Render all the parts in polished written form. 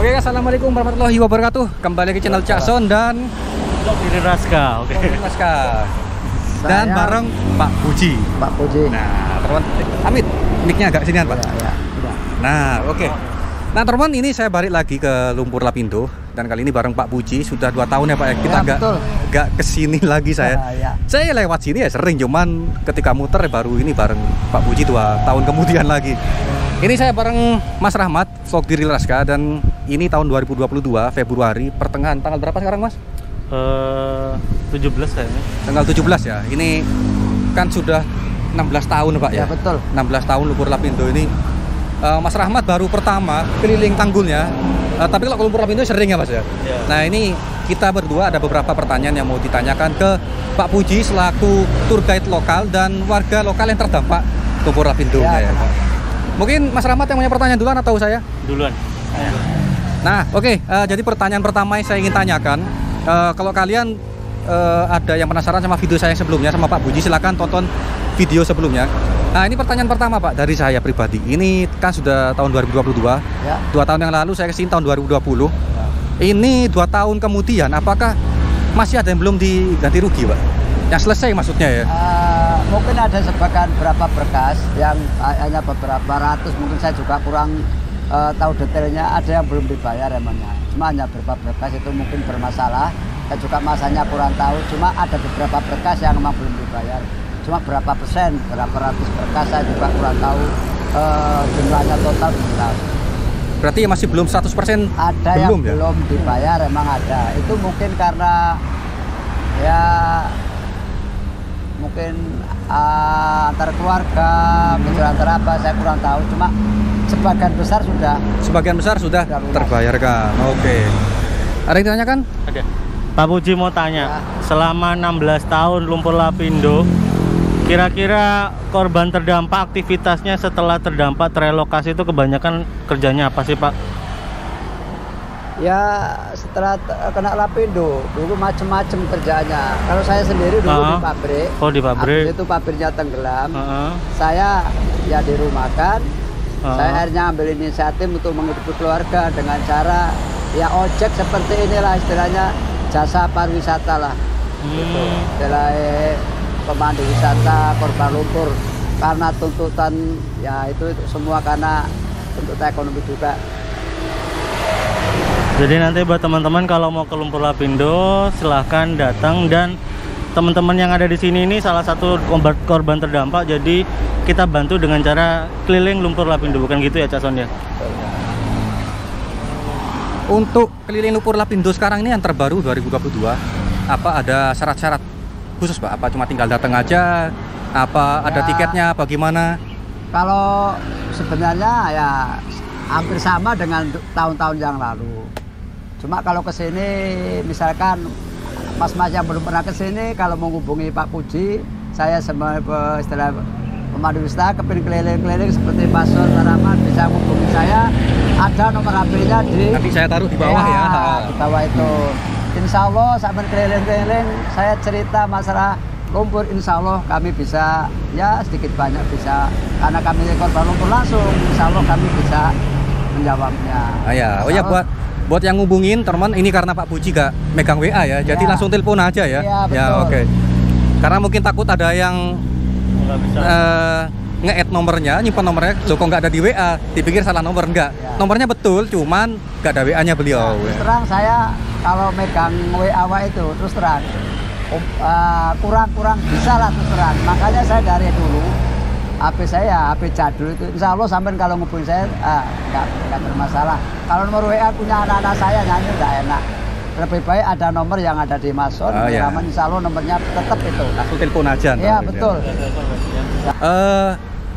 Oke, assalamualaikum warahmatullahi wabarakatuh. Kembali ke channel Cak Son dan Vlog dari Raska. Oke. Raska. Dan bareng Pak Puji. Pak Puji. Nah, teman Amit, mic-nya agak sinian, Pak. Ya. Nah, oke. Nah, teman, ini saya balik lagi ke Lumpur Lapindo dan kali ini bareng Pak Puji. Sudah 2 tahun ya, Pak. Kita agak kesini lagi saya. Saya lewat sini ya sering, cuman ketika muter baru ini bareng Pak Puji 2 tahun kemudian lagi. Ini saya bareng Mas Rahmat, vlog di Raska, dan ini tahun 2022 Februari pertengahan. Tanggal berapa sekarang, Mas? 17 kayaknya. Tanggal 17 ya. Ini kan sudah 16 tahun, Pak ya. Ya, betul. 16 tahun Lumpur Lapindo ini. Mas Rahmat baru pertama keliling tanggulnya. Tapi kalau ke Lumpur Lapindo sering ya, Mas ya. Ya. Nah, ini kita berdua ada beberapa pertanyaan yang mau ditanyakan ke Pak Puji selaku tour guide lokal dan warga lokal yang terdampak Lumpur Lapindo ya, Pak. Mungkin Mas Rahmat yang punya pertanyaan duluan atau saya? Duluan. Nah, oke. Jadi pertanyaan pertama yang saya ingin tanyakan, kalau kalian ada yang penasaran sama video saya yang sebelumnya sama Pak Puji, silakan tonton video sebelumnya. Nah, ini pertanyaan pertama, Pak, dari saya pribadi. Ini kan sudah tahun 2022. Ya. 2 tahun yang lalu saya kesini tahun 2020. Ya. Ini 2 tahun kemudian, apakah masih ada yang belum diganti rugi, Pak? Yang selesai maksudnya ya? Mungkin ada sebagian berapa berkas yang hanya beberapa ratus, mungkin saya juga kurang tahu detailnya, ada yang belum dibayar emangnya. Cuma hanya beberapa berkas itu mungkin bermasalah, saya juga masanya kurang tahu. Cuma ada beberapa berkas yang memang belum dibayar. Cuma berapa persen, berapa ratus berkas saya juga kurang tahu, jumlahnya total belum tahu. Berarti masih belum 100% ada belum, yang ya? belum dibayar, emang ada. Itu mungkin karena ya mungkin antar keluarga, mungkin antar apa, saya kurang tahu. Cuma sebagian besar sudah terbayarkan. Oke. Ada yang ditanyakan? Ada. Pak Puji mau tanya, selama 16 tahun Lumpur Lapindo, kira-kira korban terdampak aktivitasnya setelah terdampak terelokasi itu kebanyakan kerjanya apa sih, Pak? Ya setelah kena Lapindo dulu macam-macam kerjaannya. Kalau saya sendiri dulu di pabrik. Oh, di pabrik. Habis itu pabriknya tenggelam. Saya ya dirumahkan. Saya akhirnya ambil inisiatif untuk menghidupi keluarga dengan cara ya ojek seperti inilah istilahnya, jasa pariwisata lah. Gitu. Istilah pemandu wisata korban lumpur, karena tuntutan ya itu semua karena tuntutan ekonomi juga. Jadi nanti buat teman-teman kalau mau ke Lumpur Lapindo silahkan datang, dan teman-teman yang ada di sini ini salah satu korban terdampak, jadi kita bantu dengan cara keliling Lumpur Lapindo, bukan gitu ya, Cak Son ya? Untuk keliling Lumpur Lapindo sekarang ini yang terbaru 2022, apa ada syarat-syarat khusus, Pak? Apa cuma tinggal datang aja? Apa ada tiketnya? Apa gimana? Kalau sebenarnya ya hampir sama dengan tahun-tahun yang lalu. Cuma kalau ke sini misalkan mas-mas yang belum pernah ke sini, kalau menghubungi Pak Puji, saya sebagai istilah pemandu wisata kepingin keliling-keliling seperti Pak Son, Rahmat, bisa menghubungi saya. Ada nomor HP-nya nanti saya taruh di bawah ya. Di bawah itu. Insya Allah sampai keliling-keliling saya cerita masalah lumpur, insya Allah kami bisa ya sedikit banyak bisa, karena kami korban lumpur langsung, insya Allah kami bisa menjawabnya. Oh ya, buat yang ngubungin teman, ini karena Pak Puji gak megang WA ya, jadi langsung telepon aja ya. Ya, oke. Karena mungkin takut ada yang nge-add nomornya, nyimpan nomornya, kok nggak ada di WA, dipikir salah nomor. Enggak, nomornya betul, cuman nggak ada WA-nya beliau. Terus terang saya kalau megang WA itu terus terang kurang bisa lah, terus terang. Makanya saya dari dulu HP saya HP jadul itu, insya Allah sampai kalau ngubungin saya nggak bermasalah. Kalau nomor WA punya anak-anak saya nyanyi nggak enak, lebih baik ada nomor yang ada di Mas Son, insya Allah nomornya tetap itu. Langsung telepon aja. Iya betul.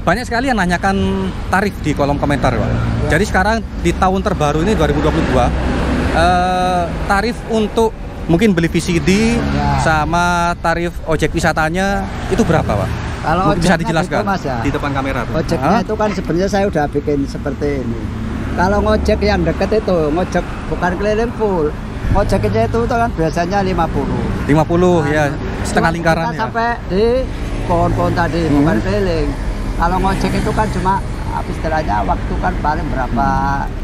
Banyak sekali yang nanyakan tarif di kolom komentar, Pak. Jadi sekarang di tahun terbaru ini 2022, tarif untuk mungkin beli VCD sama tarif ojek wisatanya itu berapa, Pak? Kalau bisa dijelaskan itu, Mas, ya, di depan kamera tuh. Ojeknya itu kan sebenarnya saya udah bikin seperti ini. Kalau ngojek yang deket itu, ngojek bukan keliling full, ngojeknya itu kan biasanya 50. 50 ya, setengah lingkaran ya. Sampai di pohon-pohon tadi, bukan keliling. Kalau ngojek itu kan cuma apa istilahnya waktu kan paling berapa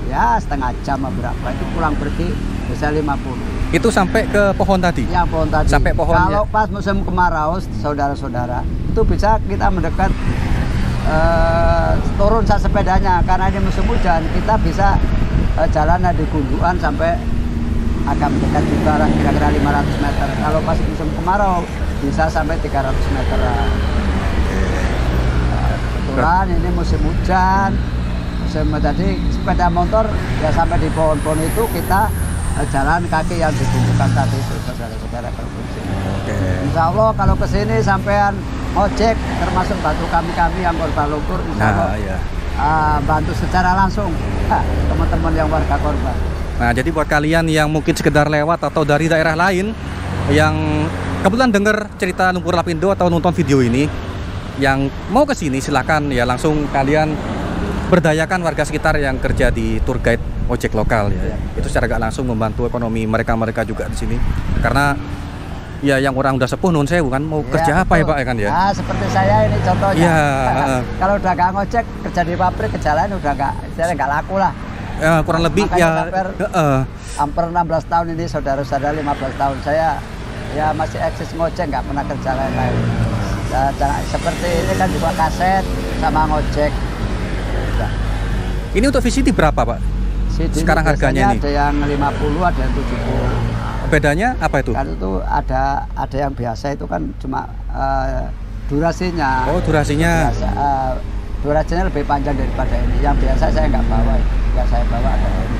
ya setengah jam berapa itu pulang pergi bisa 50. Itu sampai ke pohon tadi? Ya pohon tadi. Sampai pohon. Kalau pas musim kemarau saudara-saudara itu bisa kita mendekat turun saat sepedanya karena ini musim hujan kita bisa jalan di gundukan sampai agak mendekat juga kira-kira 500 meter. Kalau pas musim kemarau bisa sampai 300 meter. Kebetulan ini musim hujan, jadi sepeda motor ya sampai di pohon-pohon itu kita jalan kaki yang ditunjukkan tadi itu saudara-saudara berfungsi. Insya Allah kalau kesini sampean ojek termasuk bantu kami yang korban lumpur, insya Allah bantu secara langsung teman-teman yang warga korban. Nah, jadi buat kalian yang mungkin sekedar lewat atau dari daerah lain yang kebetulan dengar cerita Lumpur Lapindo atau nonton video ini, yang mau ke sini silakan ya langsung kalian berdayakan warga sekitar yang kerja di tour guide ojek lokal ya. Itu secara gak langsung membantu ekonomi mereka juga di sini. Karena ya yang orang udah sepuh nun saya bukan mau kerja apa ya Pak ya kan ya. Nah, seperti saya ini contohnya. Ya, kalau udah gak ngojek kerja di pabrik ke jalan udah gak laku lah. Ya, kurang lebih makanya ya hampir 16 tahun ini saudara-saudara 15 tahun saya ya masih eksis ngojek nggak pernah kerja lain-lain. Seperti ini kan juga kaset sama ngojek. Udah. Ini untuk VCD berapa Pak? CD sekarang harganya ini? Ada yang 50, ada yang 70. Bedanya apa itu? Kan itu ada yang biasa itu kan cuma durasinya. Oh durasinya. Durasinya lebih panjang daripada ini. Yang biasa saya nggak bawa, yang saya bawa ada ini.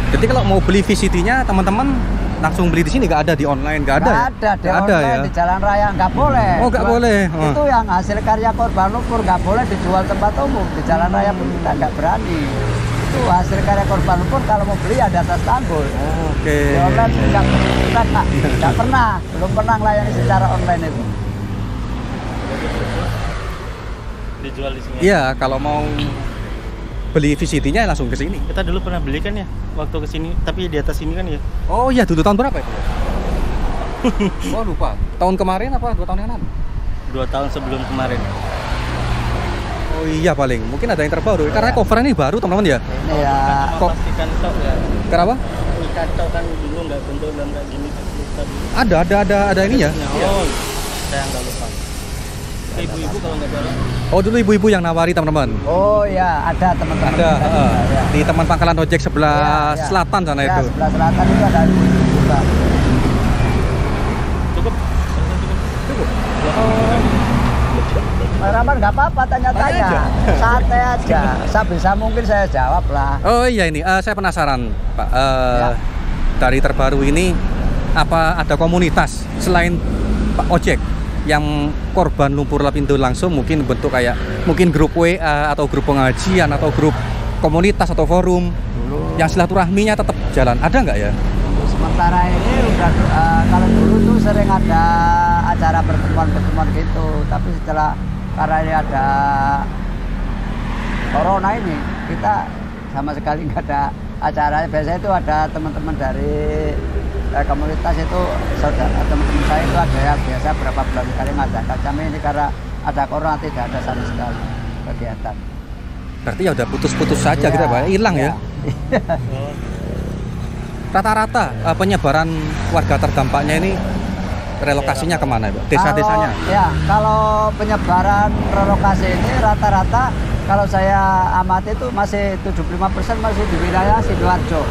Jadi kalau mau beli VCD-nya teman-teman langsung beli di sini, nggak ada di online, nggak ada? Ada di online ya? Di jalan raya nggak boleh. Oh nggak boleh. Itu yang hasil karya korban lumpur nggak boleh dijual tempat umum, di jalan raya pun kita nggak berani. Itu hasil karya korban lumpur kalau mau beli ada atas tanggul. Oke. Di online nggak pernah, belum pernah melayani secara online itu. Dijual di sini. Iya, kalau mau beli VCD-nya langsung ke sini. Kita dulu pernah beli kan ya waktu ke sini, tapi di atas sini kan ya. Oh iya, dulu tahun berapa itu? Oh lupa. Tahun kemarin apa 2 tahun yang lalu? 2 tahun sebelum kemarin. Oh iya paling. Mungkin ada yang terbaru. Karena cover ini baru teman-teman ya. Ini ya. Kok ikan tok ya? Kenapa? Ikan tok kan dulu nggak bentuk dan nggak gini kan. Ada ininya. Oh, saya nggak lupa. Ibu-ibu kalau nggak salah. Oh dulu ibu-ibu yang nawari teman-teman. Oh ya ada teman-teman. Ada ya. Di teman pangkalan ojek sebelah selatan sana ya, itu. Sebelah selatan itu ada ibu juga. Cukup. Rahman nggak apa-apa tanya-tanya, santai aja. Sebisa mungkin saya jawab lah. Oh iya ini, saya penasaran Pak. Dari terbaru ini apa ada komunitas selain Pak ojek yang korban lumpur lapindo langsung, mungkin bentuk kayak mungkin grup WA atau grup pengajian atau grup komunitas atau forum dulu, yang silaturahminya tetap jalan, ada nggak ya? Sementara ini udah kalau dulu tuh sering ada acara pertemuan gitu, tapi setelah karena ini ada corona ini kita sama sekali nggak ada acaranya. Biasanya itu ada teman-teman dari komunitas itu, saudara teman-teman saya itu ada yang biasa berapa bulan sekali ngadakan. Kami ini karena ada corona tidak ada sama sekali kegiatan. Berarti ya udah putus-putus saja gitu Pak, hilang ya? Rata-rata penyebaran warga terdampaknya ini relokasinya kemana Pak? Desa-desanya? Ya, kalau penyebaran relokasi ini rata-rata kalau saya amati itu masih 75% masih di wilayah Sidoarjo.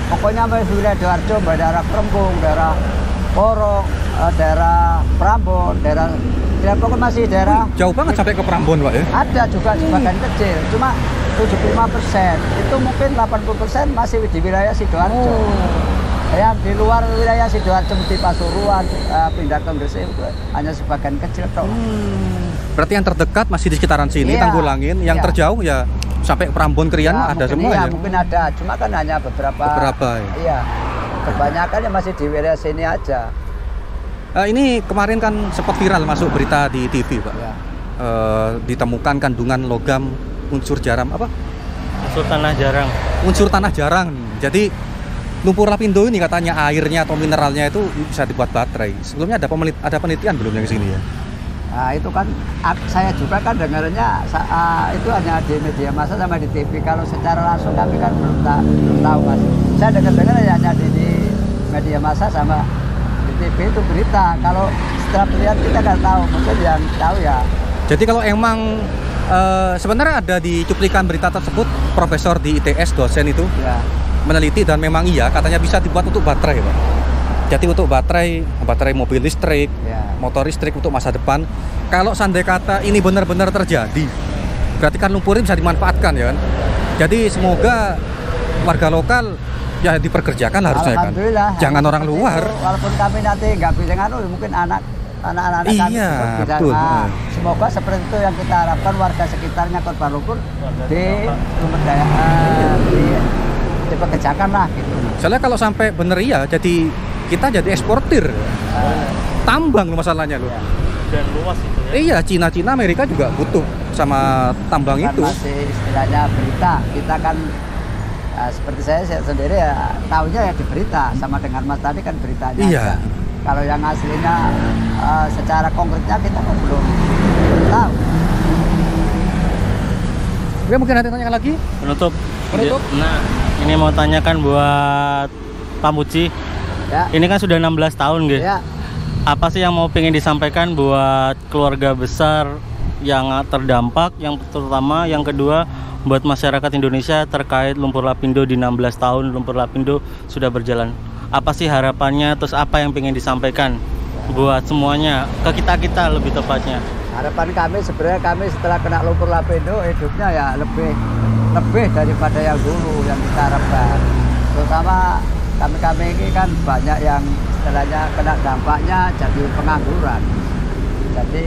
Pokoknya masih di wilayah Sidoarjo, daerah Krembung, daerah Porong, daerah Prambon, daerah pokoknya masih daerah. Jauh banget sampai ke Prambon Pak ya? Ada juga sebagian kecil, cuma 75%. Itu mungkin 80% masih di wilayah Sidoarjo. Yang di luar wilayah Sidoarjo di Pasuruan, pindah ke Gresik itu hanya sebagian kecil toh. Berarti yang terdekat masih di sekitaran sini, Tanggulangin. Yang terjauh ya sampai Prambon Krian ada semua ya? Mungkin ada, cuma kan hanya beberapa ya? Iya, kebanyakan ya masih di wilayah sini aja. Ini kemarin kan sempat viral masuk berita di TV Pak. Ya. Ditemukan kandungan logam unsur jaram apa? Unsur tanah jarang. Unsur tanah jarang. Jadi lumpur lapindo ini katanya airnya atau mineralnya itu bisa dibuat baterai. Sebelumnya ada penelitian belum yang sini ya? Nah itu kan saya juga kan dengarnya itu hanya di media massa sama di TV. Kalau secara langsung kami kan belum tahu Mas. Saya dengar hanya di media massa sama di TV itu berita. Kalau setelah melihat kita nggak tahu, mungkin yang tahu ya. Jadi kalau emang sebenarnya ada di cuplikan berita tersebut, profesor di ITS, dosen itu Ya. meneliti dan memang iya katanya bisa dibuat untuk baterai Pak. Jadi untuk baterai mobil listrik, Ya. motor listrik untuk masa depan. Kalau seandainya kata ini benar-benar terjadi, berarti kan lumpur ini bisa dimanfaatkan ya kan. Jadi semoga warga lokal ya diperkerjakan harusnya kan. Alhamdulillah. Jangan orang luar. Walaupun kami nanti nggak bisa nganu, mungkin anak-anak kami Iya, bisa. betul. Nah, semoga seperti itu yang kita harapkan warga sekitarnya korban lumpur dipekerjakan lah gitu. Soalnya kalau sampai bener iya, jadi kita jadi eksportir. Tambang loh masalahnya loh. Dan luas itu ya. Iya, Cina, Amerika juga butuh sama tambang Kan itu. masih istilahnya berita. Kita kan seperti saya sendiri ya tahunya ya di berita, sama dengan Mas tadi kan beritanya. Iya. aja. Kalau yang aslinya secara konkretnya kita kan belum tahu. Oke, mungkin nanti tanyakan lagi. Penutup. Penutup. Nah, ini mau tanyakan buat Pak Puji. Ya. Ini kan sudah 16 tahun gitu. Ya. Apa sih yang mau pengen disampaikan buat keluarga besar yang terdampak, yang terutama yang kedua buat masyarakat Indonesia terkait lumpur lapindo di 16 tahun lumpur lapindo sudah berjalan. Apa sih harapannya, terus apa yang pengen disampaikan buat semuanya, ke kita lebih tepatnya? Harapan kami sebenarnya kami setelah kena lumpur lapindo hidupnya ya lebih daripada yang dulu yang kita harapkan. Terutama kami ini kan banyak yang istilahnya kena dampaknya jadi pengangguran. Jadi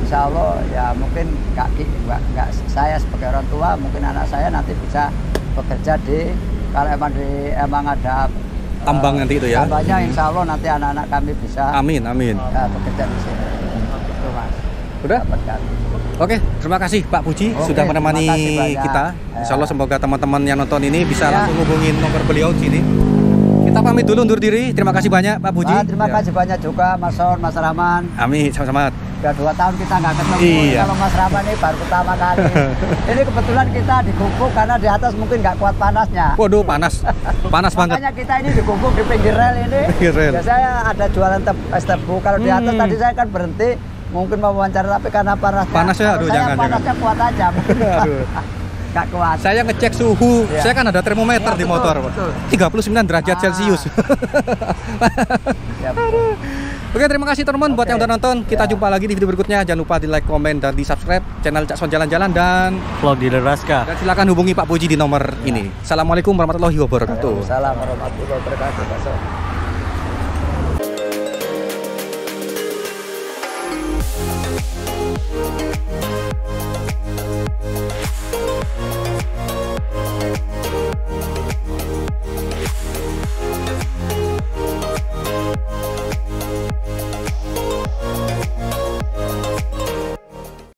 insya Allah ya mungkin nggak saya sebagai orang tua, mungkin anak saya nanti bisa bekerja di kalau emang ada Tambang nanti itu ya. tambangnya, insya Allah nanti anak-anak kami bisa Amin. ya, bekerja di sini. Itu Mas. Udah? Dapat kami. Oke, terima kasih Pak Puji Oke, sudah menemani terima kasih banyak. kita. Insya Allah semoga teman-teman yang nonton ini bisa Ya. langsung hubungin nomor beliau di sini. Kita pamit dulu undur diri. Terima kasih banyak Pak Puji. Terima Ya. kasih banyak juga Mas Son, Mas Rahman. Amin, sama-sama. Udah 2 tahun kita nggak ketemu. Iya. Kalau Mas Rahman ini baru pertama kali. Ini kebetulan kita digubuk karena di atas mungkin nggak kuat panasnya. Waduh, panas banget. Makanya kita ini digubuk di pinggir rel ini. Pinggir rel. Biasanya ada jualan es tebu. Kalau di atas tadi saya kan berhenti mungkin mau wawancara tapi karena panasnya. Panasnya, kalau aduh, saya jangan. panasnya kuat aja mungkin. Aduh. Nggak kuat. Saya ngecek suhu, Iya. saya kan ada termometer Iya, di betul, motor, betul. 39 derajat Ah. Celcius. Ya, betul. Oke, terima kasih teman-teman buat Oke. yang udah nonton. Kita Ya. jumpa lagi di video berikutnya. Jangan lupa di like, komen, dan di subscribe channel Cak Son Jalan-Jalan, dan Vlog di Raska. silakan hubungi Pak Puji di nomor ini. Assalamualaikum warahmatullahi wabarakatuh. Waalaikumsalam warahmatullahi wabarakatuh. Mas Son.